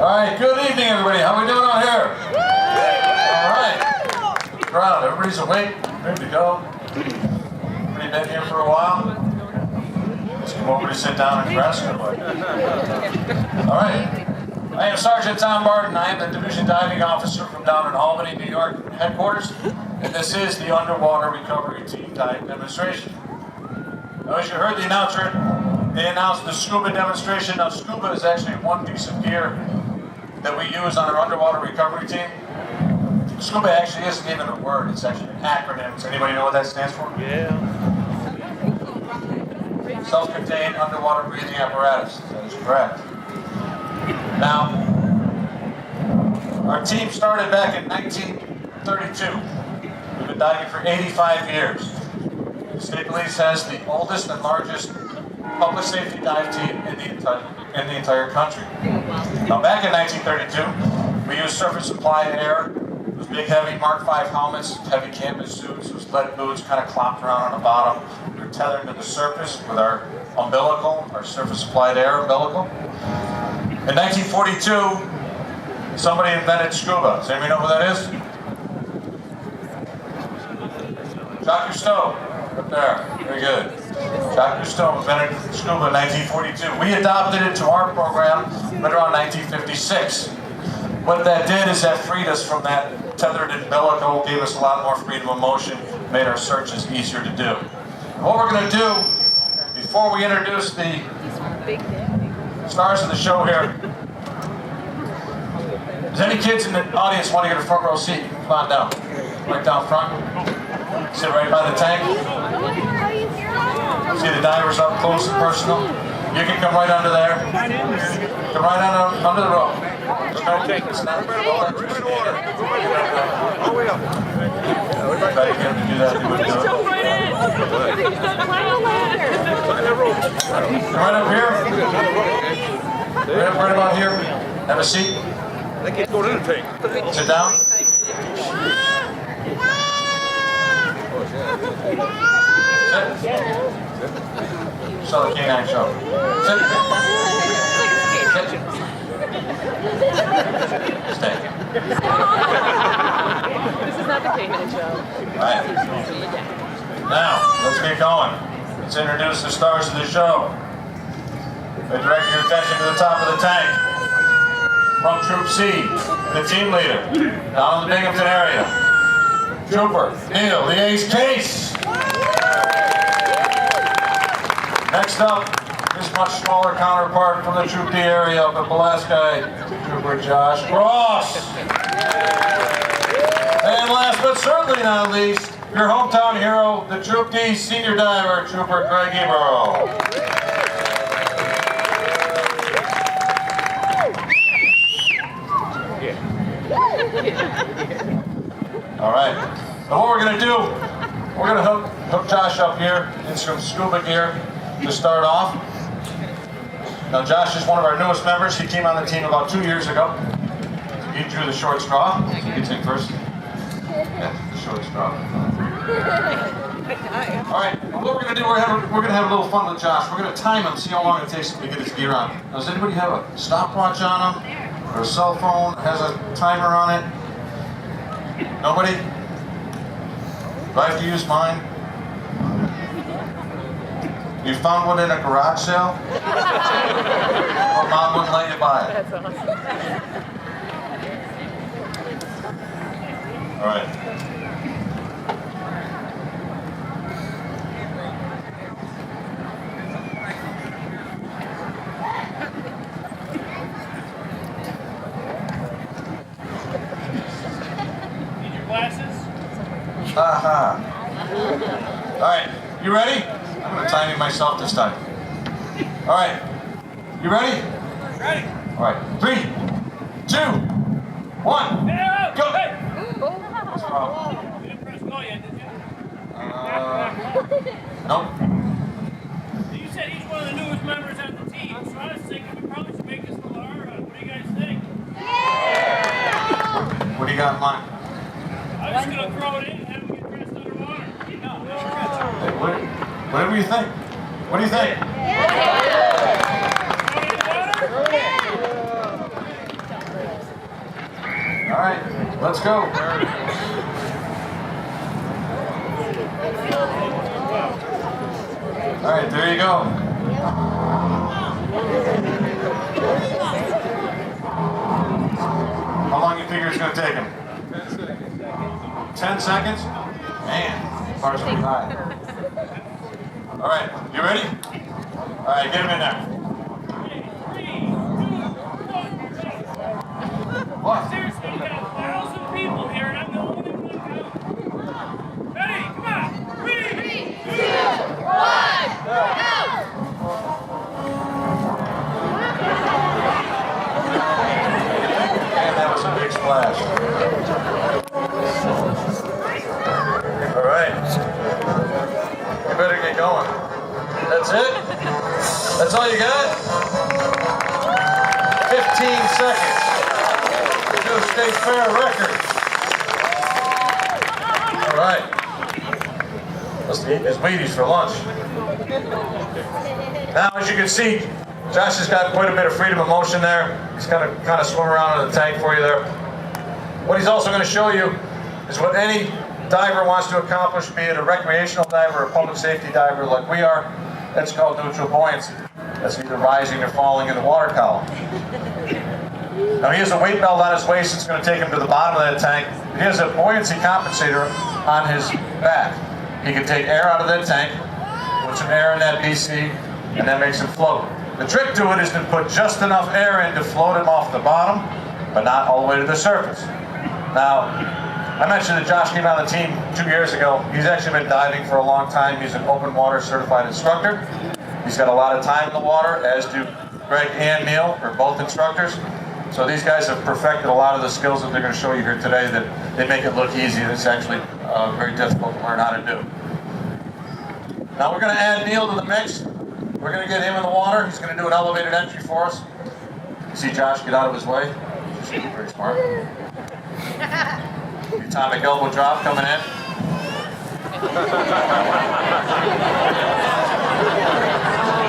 Alright, good evening everybody. How we doing out here? Alright. Crowd, everybody's awake, ready to go. Everybody been here for a while? Let's come over to sit down and rest. Alright. I am Sergeant Tom Barton. I am the Division Diving Officer from down in Albany, New York headquarters. And this is the Underwater Recovery Team Dive Demonstration. Now, as you heard the announcer, they announced the scuba demonstration. Now, scuba is actually one piece of gear that we use on our underwater recovery team. Scuba actually isn't even a word, it's actually an acronym. Does anybody know what that stands for? Yeah. Self-contained underwater breathing apparatus. That is correct. Now, our team started back in 1932. We've been diving for 85 years. The state police has the oldest and largest public safety dive team in the entire country. Now, back in 1932, we used surface supplied air, those big heavy Mark V helmets, heavy canvas suits, those lead boots kind of clomped around on the bottom. We were tethered to the surface with our umbilical, our surface supplied air umbilical. In 1942, somebody invented scuba. Does anybody know who that is? Jacques Cousteau, up there. Very good. Jacques Cousteau invented scuba in 1942. We adopted it to our program right around 1956. What that did is that freed us from that tethered umbilical, gave us a lot more freedom of motion, made our searches easier to do. And what we're going to do, before we introduce the stars of the show here, does any kids in the audience want to get a front row seat? Come on down. Right down front. Sit right by the tank. See the divers up close and personal. You can come right under there. Come right under the rope. It's not electricity. All the way up. Everybody can do that. Jump right in. Right up here. Right about here. Have a seat. That kid's going in the tank. Sit down. Sit. Saw the canine show. Sit. Stay. This is not the canine show. Right. Now, let's get going. Let's introduce the stars of the show. We direct your attention to the top of the tank. From Troop C, the team leader, down in the Binghamton area. Trooper Neil, the Ace Case. Next up, his much smaller counterpart from the Troop D area up in Pulaski, Trooper Josh Cross. And last but certainly not least, your hometown hero, the Troop D senior diver, Trooper Greg Ebro. All right. Now what we're going to do, we're going to hook Josh up here in some scuba gear to start off. Now Josh is one of our newest members. He came on the team about 2 years ago. He drew the short straw. So you take first. Yeah, the short straw. All right. Well, what we're going to do, we're going to have a little fun with Josh. We're going to time him, see how long it takes him to get his gear on. Now, does anybody have a stopwatch on him? Or a cell phone has a timer on it? Nobody? Do I have to use mine? You found one in a garage sale? Or Mom wouldn't let you buy it? That's awesome. All right. Aha. All right, you ready? I'm going to time you myself this time. All right, you ready? Ready. All right, 3, 2, 1, go! What's the problem? You didn't press go yet, did you? Nope. You said he's one of the newest members of the team, so I was thinking we probably should make this a little harder. What do you guys think? What do you got in mind? I'm just going to throw it in and have him get dressed underwater. Whatever you think. What do you think? All right, let's go. All right, there you go. How long do you figure it's going to take him? 10 seconds? Man, bars are high. All right, you ready? All right, get him in there. What? Seriously, you got 1,000 people here, and I'm the only one that counts. Ready? Come on. 3, 2, 1, go! Man, that was a big splash. All right. You better get going. That's it? That's all you got? 15 seconds. New state fair record. All right. Let's eat his Wheaties for lunch. Now, as you can see, Josh has got quite a bit of freedom of motion there. He's kind of swimming around in the tank for you there. What he's also going to show you is what any diver wants to accomplish, be it a recreational diver or a public safety diver like we are. That's called neutral buoyancy. That's either rising or falling in the water column. Now he has a weight belt on his waist that's going to take him to the bottom of that tank. He has a buoyancy compensator on his back. He can take air out of that tank, put some air in that BC, and that makes him float. The trick to it is to put just enough air in to float him off the bottom, but not all the way to the surface. Now, I mentioned that Josh came on the team 2 years ago. He's actually been diving for a long time. He's an open water certified instructor. He's got a lot of time in the water, as do Greg and Neil, are both instructors. So these guys have perfected a lot of the skills that they're going to show you here today that they make it look easy, and it's actually very difficult to learn how to do. Now we're going to add Neil to the mix. We're going to get him in the water. He's going to do an elevated entry for us. You see Josh get out of his way? He's very smart. The atomic elbow drop coming in.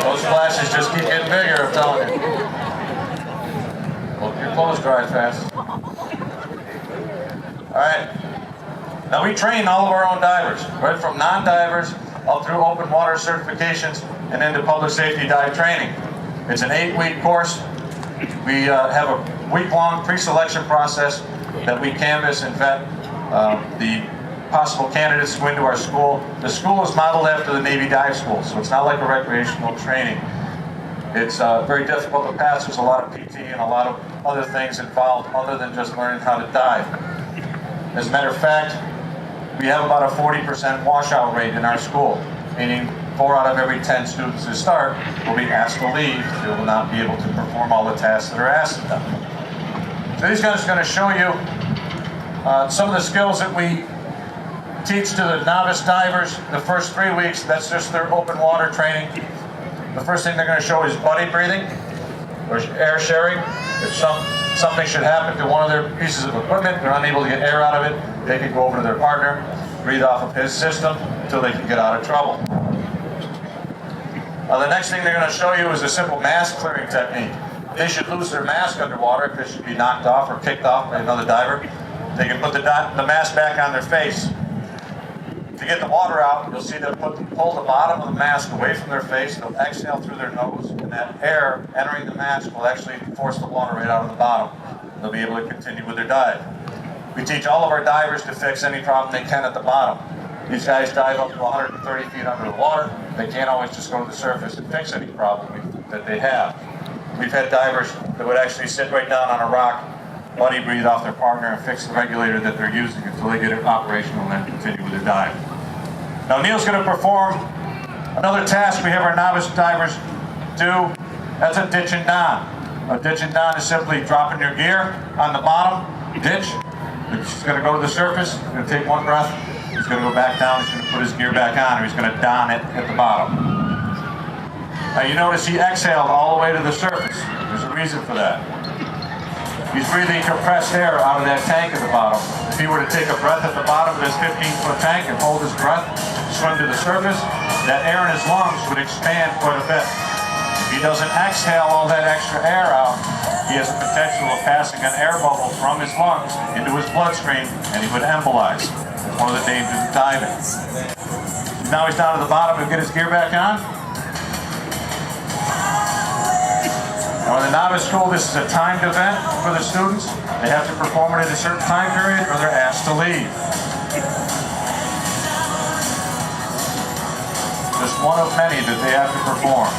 Those flashes just keep getting bigger, I'm telling you. Well, your clothes dry fast. Alright. Now we train all of our own divers, right from non-divers up through open water certifications and into public safety dive training. It's an 8-week course. We have a week-long pre-selection process that we canvass and vet the possible candidates to go into our school. The school is modeled after the Navy Dive School, so it's not like a recreational training. It's very difficult to pass. There's a lot of PT and a lot of other things involved other than just learning how to dive. As a matter of fact, we have about a 40% washout rate in our school, meaning 4 out of every 10 students who start will be asked to leave. They will not be able to perform all the tasks that are asked of them. So these guys are going to show you some of the skills that we teach to the novice divers the first 3 weeks. That's just their open water training. The first thing they're going to show is buddy breathing, or air sharing. If something should happen to one of their pieces of equipment, they're unable to get air out of it, they can go over to their partner, breathe off of his system until they can get out of trouble. The next thing they're going to show you is a simple mask clearing technique. They should lose their mask underwater if it should be knocked off or kicked off by another diver. They can put the mask back on their face. To get the water out, you'll see them pull the bottom of the mask away from their face. They'll exhale through their nose, and that air entering the mask will actually force the water right out of the bottom. They'll be able to continue with their dive. We teach all of our divers to fix any problem they can at the bottom. These guys dive up to 130 feet under the water. They can't always just go to the surface and fix any problem that they have. We've had divers that would actually sit right down on a rock, buddy breathe off their partner, and fix the regulator that they're using until they get it operational and then continue with their dive. Now Neil's going to perform another task we have our novice divers do. That's a ditch and don. A ditch and don is simply dropping your gear on the bottom ditch. He's going to go to the surface, he's going to take one breath, he's going to go back down, he's going to put his gear back on, or he's going to don it at the bottom. Now you notice he exhaled all the way to the surface. There's a reason for that. He's breathing compressed air out of that tank at the bottom. If he were to take a breath at the bottom of this 15-foot tank and hold his breath, swim to the surface, that air in his lungs would expand quite a bit. If he doesn't exhale all that extra air out, he has the potential of passing an air bubble from his lungs into his bloodstream, and he would embolize. It's one of the dangers of diving. Now he's down to the bottom and get his gear back on. Now in the novice school, this is a timed event for the students. They have to perform it in a certain time period or they're asked to leave. Just one of many that they have to perform.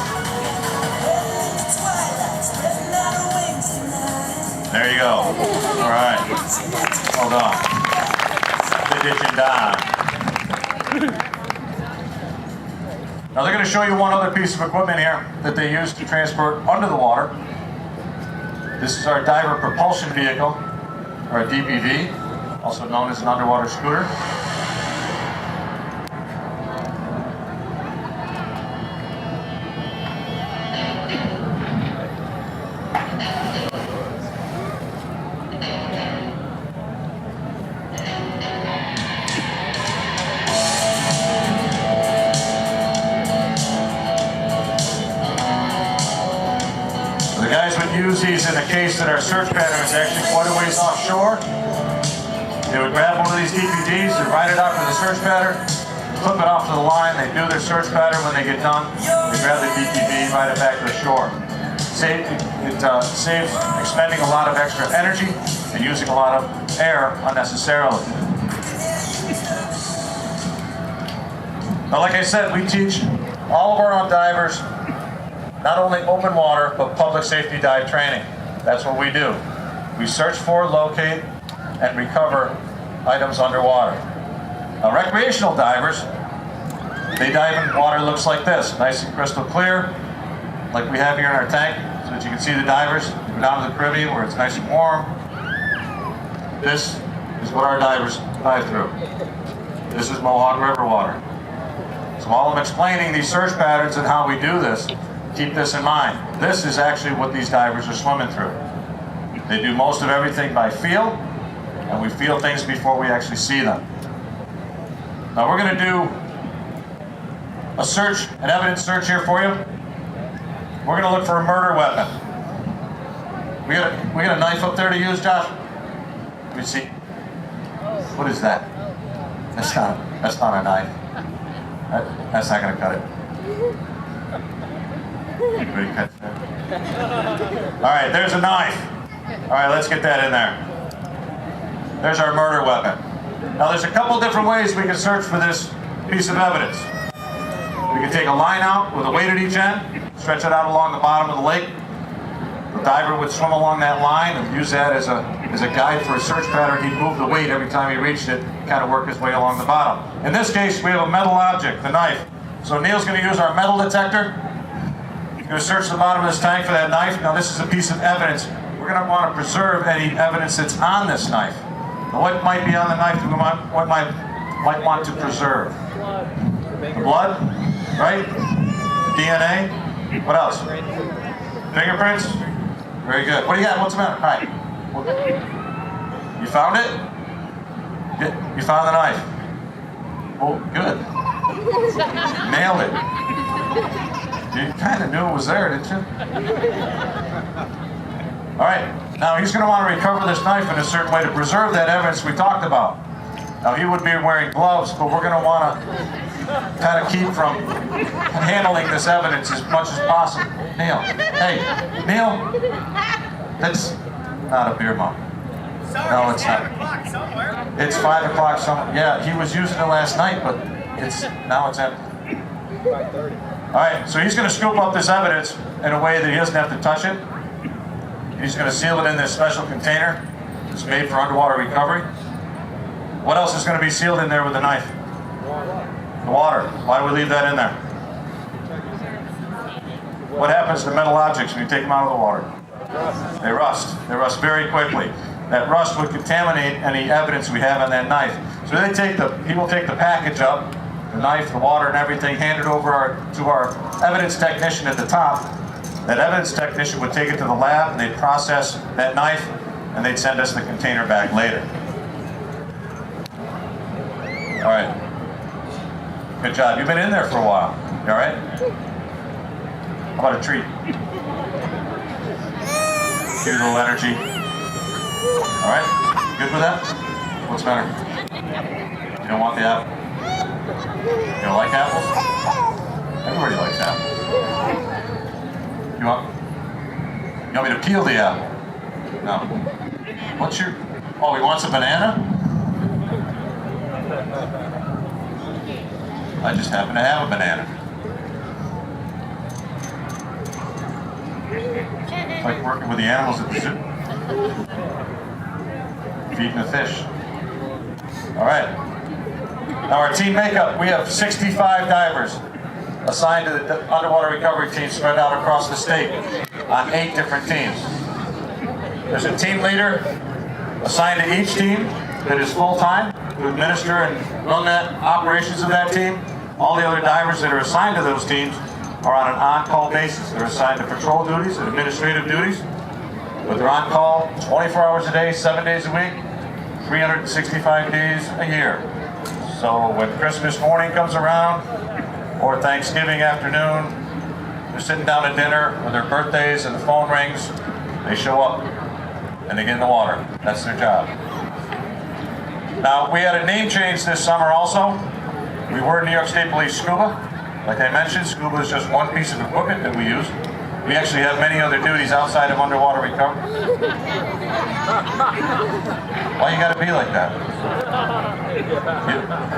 There you go. All right. Hold on. Edition down. Now they're going to show you one other piece of equipment here that they use to transport under the water. This is our diver propulsion vehicle, or a DPV, also known as an underwater scooter. The guys would use these in the case that our search pattern is actually quite a ways offshore. They would grab one of these DPGs, they ride it out to the search pattern, flip it off to the line, they do their search pattern. When they get done, they grab the DPG, ride it back to the shore. It saves expending a lot of extra energy and using a lot of air unnecessarily. Now, like I said, we teach all of our own divers not only open water, but public safety dive training. That's what we do. We search for, locate, and recover items underwater. Now, recreational divers, they dive in water that looks like this, nice and crystal clear, like we have here in our tank, so that you can see the divers. Go down to the Caribbean where it's nice and warm. This is what our divers dive through. This is Mohawk River water. So while I'm explaining these search patterns and how we do this, keep this in mind. This is actually what these divers are swimming through. They do most of everything by feel, and we feel things before we actually see them. Now we're going to do a search, an evidence search here for you. We're going to look for a murder weapon. We got a knife up there to use, Josh? Let me see. What is that? That's not a knife. That's not going to cut it. Anybody catch that? All right, there's a knife. All right, let's get that in there. There's our murder weapon. Now, there's a couple different ways we can search for this piece of evidence. We can take a line out with a weight at each end, stretch it out along the bottom of the lake. The diver would swim along that line and use that as a guide for a search pattern. He'd move the weight every time he reached it, kind of work his way along the bottom. In this case, we have a metal object, the knife. So Neil's going to use our metal detector. He's going to search the bottom of this tank for that knife. Now, this is a piece of evidence. We're going to want to preserve any evidence that's on this knife. Now, what might be on the knife that we might want to preserve? The blood, right? DNA. What else? Fingerprints. Very good. What do you got? What's the matter? All right. You found it? You found the knife. Oh, good. Nailed it. You kind of knew it was there, didn't you? All right. Now he's going to want to recover this knife in a certain way to preserve that evidence we talked about. Now he would be wearing gloves, but we're going to want to kind of keep from handling this evidence as much as possible. Neil. Hey, Neil. That's not a beer mug. No, it's not. It's 5 o'clock somewhere. Yeah, he was using it last night, but now it's empty. 5:30. All right, so he's going to scoop up this evidence in a way that he doesn't have to touch it. He's going to seal it in this special container. It's made for underwater recovery. What else is going to be sealed in there with the knife? The water. Why do we leave that in there? What happens to metal objects when you take them out of the water? They rust. They rust very quickly. That rust would contaminate any evidence we have on that knife. So he will take the package up, the knife, the water, and everything, hand it over to our evidence technician at the top. That evidence technician would take it to the lab, and they'd process that knife, and they'd send us the container back later. All right. Good job. You've been in there for a while. You all right? How about a treat? Give you a little energy. All right? Good with that? What's better? You don't want the apple? You don't like apples? Everybody likes apples. You want me to peel the apple? No. What's your... Oh, he wants a banana? I just happen to have a banana. It's like working with the animals at the zoo. Feeding the fish. All right. Now our team makeup, we have 65 divers assigned to the underwater recovery team spread out across the state on 8 different teams. There's a team leader assigned to each team that is full-time to administer and run that operations of that team. All the other divers that are assigned to those teams are on an on-call basis. They're assigned to patrol duties and administrative duties, but they're on call 24 hours a day, 7 days a week, 365 days a year. So when Christmas morning comes around, or Thanksgiving afternoon, they're sitting down at dinner, or their birthdays and the phone rings, they show up and they get in the water. That's their job. Now, we had a name change this summer also. We were New York State Police Scuba. Like I mentioned, scuba is just one piece of equipment that we use. We actually have many other duties outside of underwater recovery. Why you gotta be like that?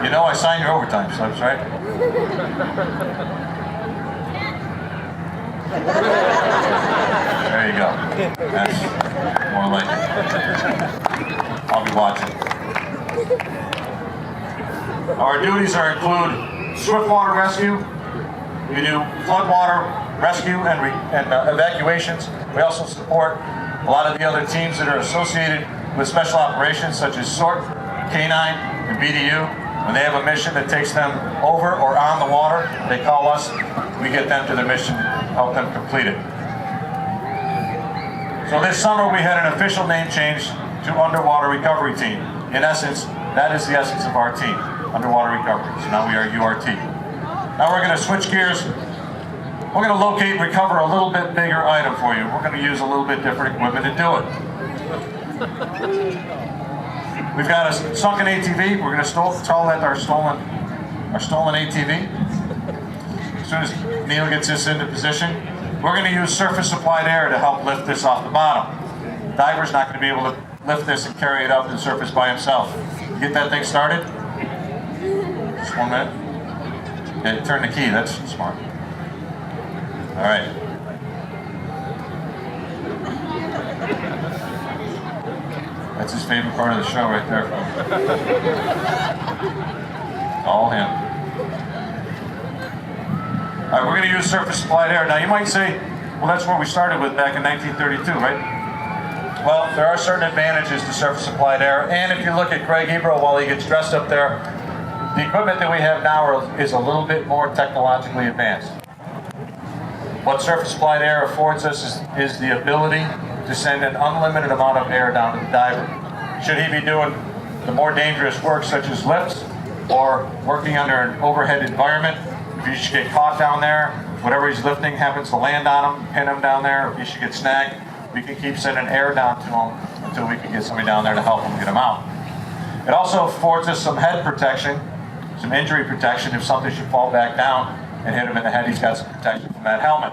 You know I signed your overtime slips, right? There you go. That's more like it. I'll be watching. Our duties include swiftwater rescue. We do floodwater rescue and evacuations. We also support a lot of the other teams that are associated with special operations such as SORT, K9, and BDU. When they have a mission that takes them over or on the water, they call us. We get them to the mission, help them complete it. So this summer we had an official name change to Underwater Recovery Team. In essence, that is the essence of our team, Underwater Recovery. So now we are URT. Now we're going to switch gears. We're going to locate and recover a little bit bigger item for you. We're going to use a little bit different equipment to do it. We've got a sunken ATV. We're going to call that our stolen ATV. As soon as Neil gets this into position, we're going to use surface supplied air to help lift this off the bottom. The diver's not going to be able to lift this and carry it up to the surface by himself. Get that thing started? Just 1 minute. Yeah, turn the key, that's smart. All right. That's his favorite part of the show right there. All him. All right, we're going to use surface supplied air. Now you might say, well, that's what we started with back in 1932, right? Well, there are certain advantages to surface supplied air, and if you look at Craig Ebro while he gets dressed up there, the equipment that we have now is a little bit more technologically advanced. What surface supplied air affords us is the ability to send an unlimited amount of air down to the diver. Should he be doing the more dangerous work such as lifts or working under an overhead environment, if he should get caught down there, whatever he's lifting happens to land on him, pin him down there, if he should get snagged, we can keep sending air down to him until we can get somebody down there to help him get him out. It also affords us some head protection, some injury protection if something should fall back down and hit him in the head. He's got some protection from that helmet.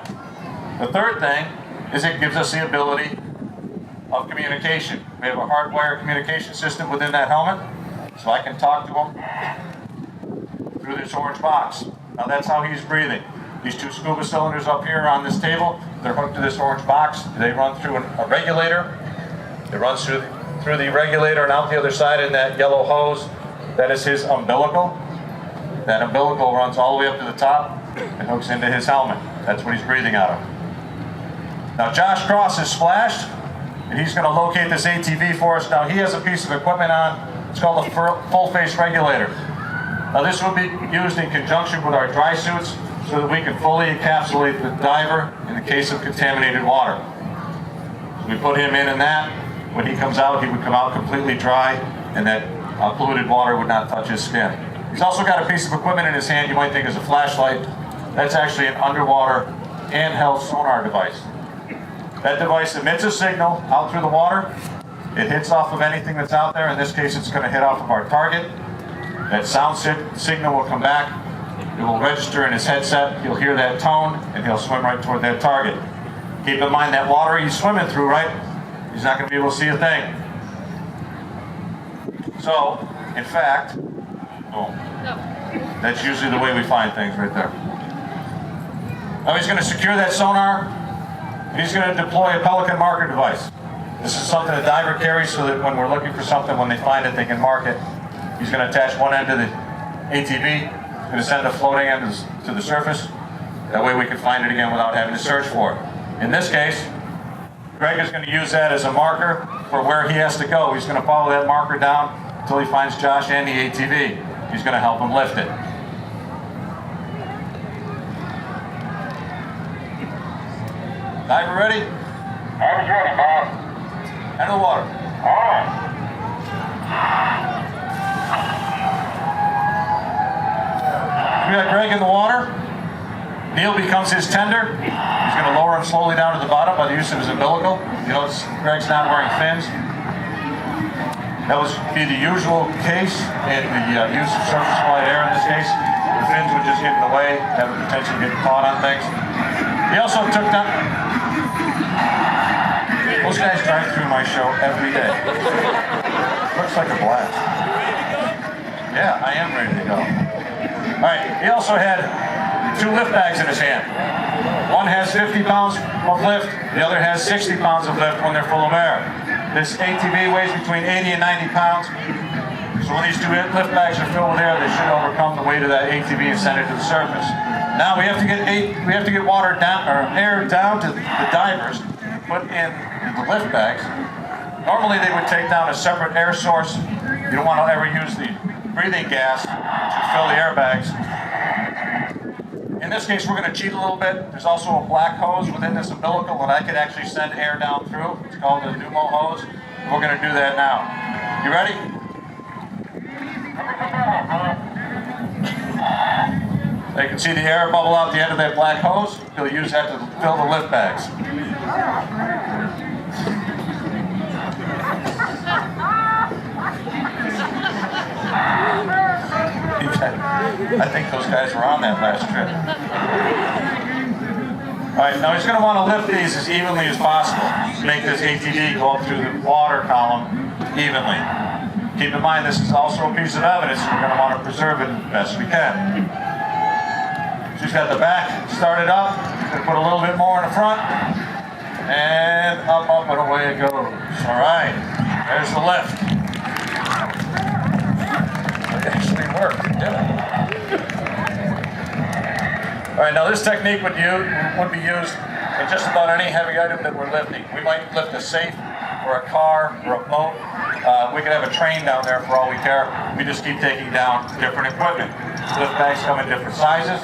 The third thing is it gives us the ability of communication. We have a hardwired communication system within that helmet, so I can talk to him through this orange box. Now that's how he's breathing. These 2 scuba cylinders up here on this table, they're hooked to this orange box. They run through a regulator. It runs through the regulator and out the other side in that yellow hose. That is his umbilical. That umbilical runs all the way up to the top and hooks into his helmet. That's what he's breathing out of. Now Josh Cross is splashed, and he's going to locate this ATV for us. Now he has a piece of equipment on. It's called a full face regulator. Now this will be used in conjunction with our dry suits so that we can fully encapsulate the diver in the case of contaminated water. So we put him in that. When he comes out, he would come out completely dry, and that polluted water would not touch his skin. He's also got a piece of equipment in his hand you might think is a flashlight. That's actually an underwater handheld sonar device. That device emits a signal out through the water. It hits off of anything that's out there. In this case, it's going to hit off of our target. That sound signal will come back. It will register in his headset. He'll hear that tone, and he'll swim right toward that target. Keep in mind that water he's swimming through, right? He's not going to be able to see a thing. So, in fact, boom. That's usually the way we find things right there. Now he's going to secure that sonar. He's going to deploy a Pelican marker device. This is something a diver carries so that when we're looking for something, when they find it, they can mark it. He's going to attach one end to the ATV. He's going to send the floating end to the surface. That way we can find it again without having to search for it. In this case, Greg is going to use that as a marker for where he has to go. He's going to follow that marker down until he finds Josh and the ATV. He's going to help him lift it. Diver ready? I was ready, Bob. Enter the water. All right. We got Greg in the water. Neil becomes his tender. He's going to lower him slowly down to the bottom by the use of his umbilical. You notice Greg's not wearing fins. That would be the usual case in the use of surface flight air in this case. The fins would just get in the way, have the potential to get caught on things. He also took down... Those guys drive through my show every day. Looks like a blast. Yeah, I am ready to go. All right, he also had 2 lift bags in his hand. One has 50 pounds of lift, the other has 60 pounds of lift when they're full of air. This ATV weighs between 80 and 90 pounds. So when these 2 lift bags are filled with air, they should overcome the weight of that ATV and send it to the surface. Now we have to get water down, or air down to the divers, put in the lift bags. Normally they would take down a separate air source. You don't want to ever use the breathing gas to fill the airbags. In this case, we're going to cheat a little bit. There's also a black hose within this umbilical that I could actually send air down through. It's called a pneumo hose. We're going to do that now. You ready? You can see the air bubble out the end of that black hose. He'll use that to fill the lift bags. I think those guys were on that last trip. All right, now he's going to want to lift these as evenly as possible. Make this ATV go up through the water column evenly. Keep in mind, this is also a piece of evidence. We're going to want to preserve it as best we can. She's got the back started up. Going to put a little bit more in the front. And up, and away it goes. All right, there's the lift. It actually worked, didn't it? All right, now this technique would be used in just about any heavy item that we're lifting. We might lift a safe or a car or a boat. We could have a train down there for all we care. We just keep taking down different equipment. Lift bags come in different sizes.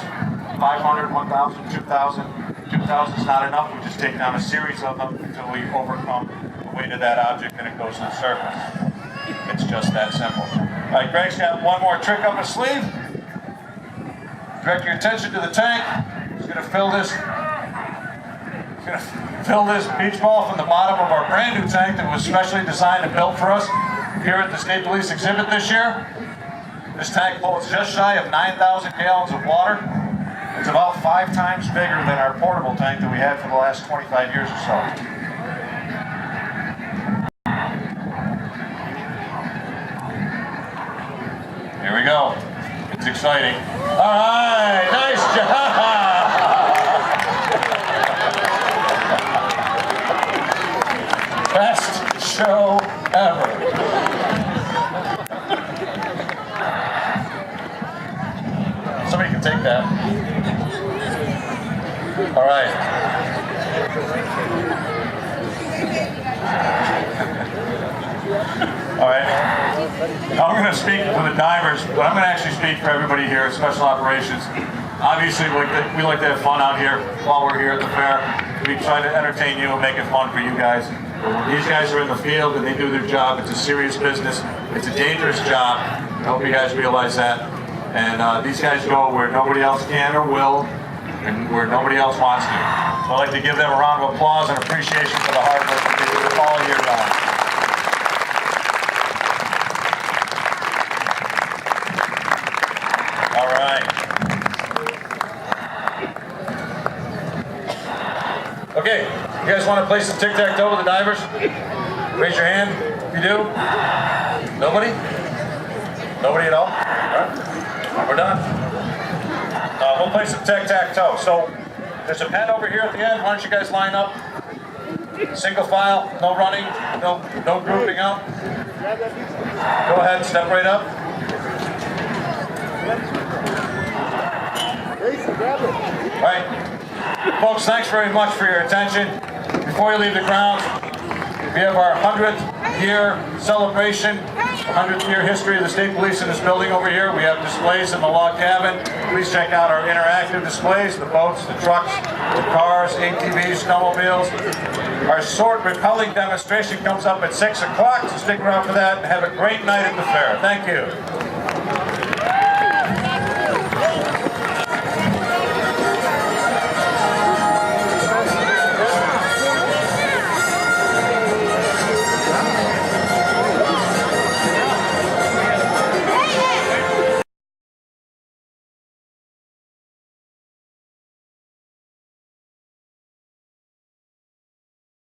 500, 1,000, 2,000. 2,000 is not enough. We just take down a series of them until we overcome the weight of that object and it goes to the surface. It's just that simple. All right, Greg's got one more trick up his sleeve. Direct your attention to the tank. He's going to fill this. He's going to fill this beach ball from the bottom of our brand new tank that was specially designed and built for us here at the State Police exhibit this year. This tank holds just shy of 9,000 gallons of water. It's about 5 times bigger than our portable tank that we had for the last 25 years or so. Here we go. It's exciting. All right, nice job. Best show ever. Somebody can take that. All right. All right. Now I'm going to speak for the divers, but I'm going to actually speak for everybody here at Special Operations. Obviously, we like to have fun out here while we're here at the fair. We try to entertain you and make it fun for you guys. These guys are in the field and they do their job. It's a serious business. It's a dangerous job. I hope you guys realize that. And these guys go where nobody else can or will. and where nobody else wants to. So I'd like to give them a round of applause and appreciation for the hard work that they do all year long. All right. Okay, you guys want to play some tic-tac-toe with the divers? Raise your hand if you do. Nobody? Nobody at all? All right. We're done. We'll play some tic-tac-toe. So there's a pen over here at the end. Why don't you guys line up? Single file, no running, no grouping up. Go ahead, step right up. All right. Folks, thanks very much for your attention. Before you leave the grounds, we have our 100th year celebration, 100th year history of the state police in this building over here. We have displays in the log cabin. Please check out our interactive displays, the boats, the trucks, the cars, ATVs, snowmobiles. Our sword repelling demonstration comes up at 6 o'clock, so stick around for that and have a great night at the fair. Thank you.